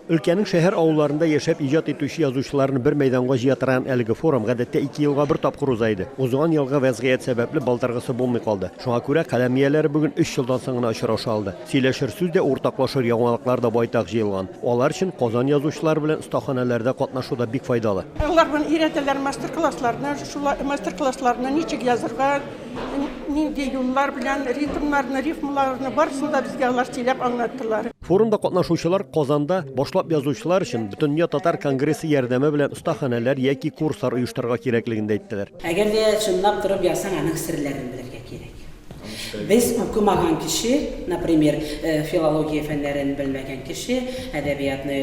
Өлкәнең шәһәр авылларында яшәп иҗат итүче язучыларны бер мәйданга җыя торган әлеге форум гадәттә 2 елга бер тапкыр узайды. Узган елга вәзгыять сәбәпле балтыргысы булмый калды. Шуңа күрә каләм ияләре бүген 3 елдан соң гына очраша алды. Сөйләшер сүз дә, уртаклашыр яңалыклар да байтак җыелган. Алар өчен Казан язучылар белән остаханәләрдә катнашуда бик файдалы. Алар белән өйрәтәләр мастер-классларны, шулай мастер-классларны ничек язырга, нинди юллар белән ритмнарны, рифмларны барысын да безгә алар сөйләп аңлаттылар. Форумда катнашучылар Казанда башлап язучылар өчен Бөтендөнья татар конгрессы ярдәме белән остаханәләр яки курслар оештырырга кирәклеген дә әйттеләр. Әгәр дә чынлап торып язсаң, аның серләрен белергә кирәк. Без укымаган кеше, например, филология фәннәрен белмәгән кеше, әдәбиятны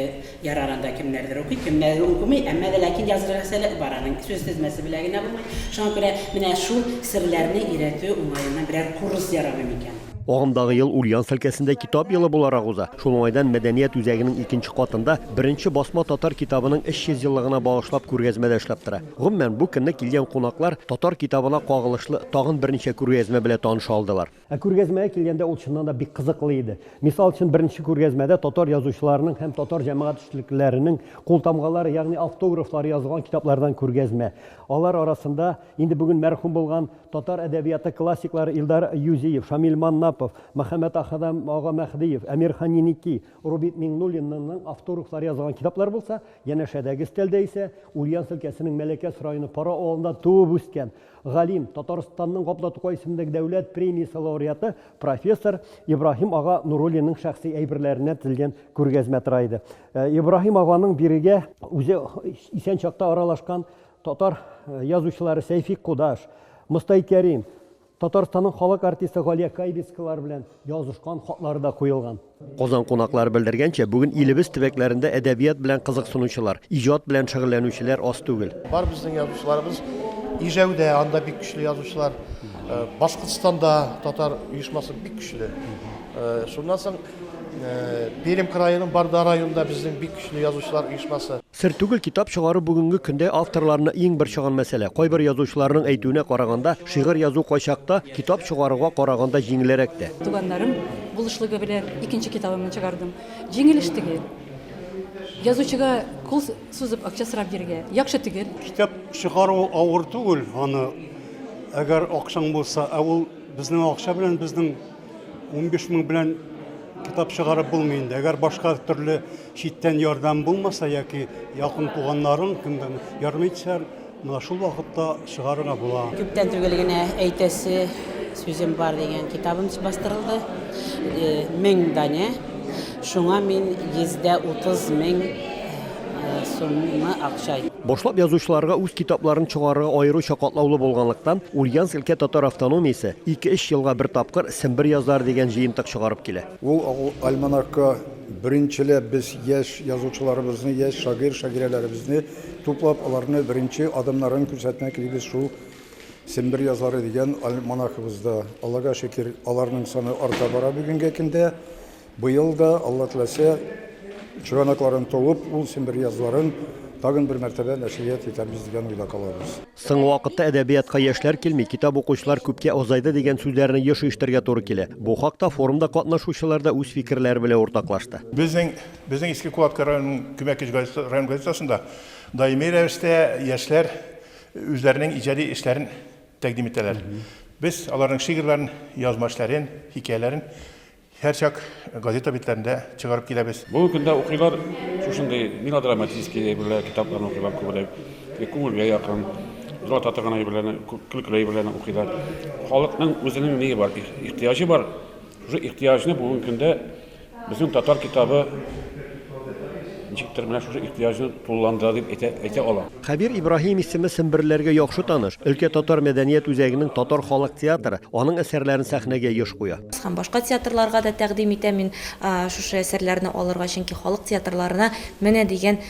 ярарында кемнәрдер укый, кемнәрдер укымый, әмма дә ләкин язырга сәләте бар, аның сүз тезмәсе белән генә булмый. Шуңа күрә менә шул серләрне өйрәтү уңаеннан берәр курс ярамый микән? Агымдагы ел Ульяновск өлкәсендә китап елы буларак уза. Шул уңайдан мәдәният үзәгенең 2нче катында беренче басма татар китабының 300 еллыгына багышлап күргәзмәдә эшләп тора. Гомумән бу көнне килгән кунаклар татар китабына кагылышлы тагын берничә күргәзмә белән таныша алдылар. Күргәзмәгә килгәндә ул чыннан да бик кызыклы иде. Мисал өчен беренче күргәзмәдә татар язучыларының һәм татар җәмәгать эшлеклеләренең култамгалары, ягъни автографлары язылган китаплардан күргәзмә. Алар арасында инде бүген мәрхүм булган татар әдәбияты классиклары Илдар Юзиев, Шамил Маннапов, Мөхәммәд Ахадам ага Мәхдиев, Әмир Ханиники, Рубит Миңнуллинның автографлары язылган китаплар булса, янәшәдәге стелдә исә Ульяновск өлкәсенең Мәләкәс районы Пара авылында туып үскән галим, Татарстанның Габдулла исемендәге дәүләт премиясе лауреаты профессор Ибраһим ага Нуруллинның шәхси әйберләренә тезелгән күргәзмә тора иде. Ибраһим аганың бирегә үзе исән чакта аралашкан татар язучылары Сәйфи Кудаш, Мостай Кәрим, Татарстанның халык артисты Галия Кайбискалар белән язышкан хатлары да куелган. Казан кунаклары белдергәнчә, бүген илебез төбәкләрендә әдәбият белән кызыксынучылар, иҗат белән шөгыльләнүчеләр аз түгел. Бар безнең язучыларыбыз Ижәүдә, анда бик көчле язучылар, Башкортстанда татар оешмасы бик көчле. Шуннан соң Пермь краеның Барда районында безнең бик көчле язучылар оешмасы. Сер түгел, китап чыгару бүгенге көндә авторларны иң бер чыган мәсьәлә. Кайбер язучыларның әйтүенә караганда, шигырь язу кайчакта китап чыгаруга караганда җиңелрәк тә. Туганнарым булышлыгы белән икенче китабымны чыгардым. Җиңел эш түгел. Язучыга кул сузып акча сорап бирергә яхшы түгел. Китап чыгару авыр түгел. Аны әгәр акчаң булса, ул безнең акча белән безнең 15 мең белән китап чыгарып булмый инде. Әгәр башка төрле читтән ярдәм булмаса яки якын туганнарың кемдән ярдәм итсәр, менә шул вакытта чыгарырга була. Күптән түгел генә әйтәсе сүзем бар дигән китабым бастырылды. 1000 данә. Шуңа мин 130 мең сумны акча. Башлап язучыларга үз китапларын чыгарырга аеруча катлаулы булганлыктан, Ульяновск өлкә татар автономиясе 2-3 елга бер тапкыр Сембер язар дигән җыентык чыгарып килә. Ул альманахка беренчеләп без яшь язучыларыбызны, яшь шагыйрьләребезне туплап, аларны беренче адымнарын күрсәтмәк идек шул Сембер язары дигән альманахыбызда. Аллага шөкер, аларның саны арта бара бүгенге көндә. Быел да Алла теләсә чыганакларын толып, ул Сембер язларын тагын бер мәртәбә нәшрият итәбез дигән уйда калабыз. Соңгы вакытта әдәбиятка яшьләр килми, китап укучылар күпкә азайды дигән сүзләрне еш ишетергә туры килә. Бу хакта форумда катнашучылар да үз фикерләре белән уртаклашты. Безнең Иске Кулатка районының Күмәкеч район газетасында даими рәвештә яшьләр үзләренең иҗади эшләрен тәкъдим итәләр. Без аларның шигырьләрен, язма эшләрен, хикәяләрен һәр чак газета битләрендә чыгарып киләбез. Бу көндә укыйлар шушындый мелодраматический әйберләр, китапларны укыйлар күбрәк. Күңелгә якын, зур татарган әйберләрне, көлкеле әйберләрне укыйлар. Халыкның үзенең нигә бар, ихтыяҗы бар. Шушы ихтыяҗны бүген көндә безнең татар китабы ничектер менә шушы ихтыяҗны тулыландыра дип әйтә алам. Хәбир Ибраһим исеме семберләргә яхшы таныш. Өлкә татар мәдәният үзәгенең татар халык театры аның әсәрләрен сәхнәгә еш куя. Һәм башка театрларга да тәкъдим итәм мин шушы әсәрләрне алырга, чөнки халык театрларына менә дигән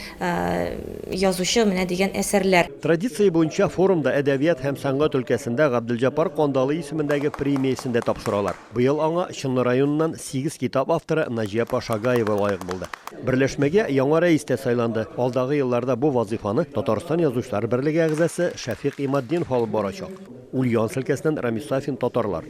язучы, менә дигән әсәрләр. Традиция буенча форумда әдәбият һәм сәнгать өлкәсендә Габделҗапар Кандалы исемендәге премиясын да тапшыралар. Быел аңа Чынлы районыннан 8 китап авторы Наҗия Пашагаева лаек булды. Берләшмәгә яңа рәис тә сайланды. Алдагы елларда бу вазифаны Татарстан язучылар берлеге әгъзасы Шәфыйк Имаддинов алып барачак. Ульяновск өлкәсеннән Рамис Сафин, татарлар.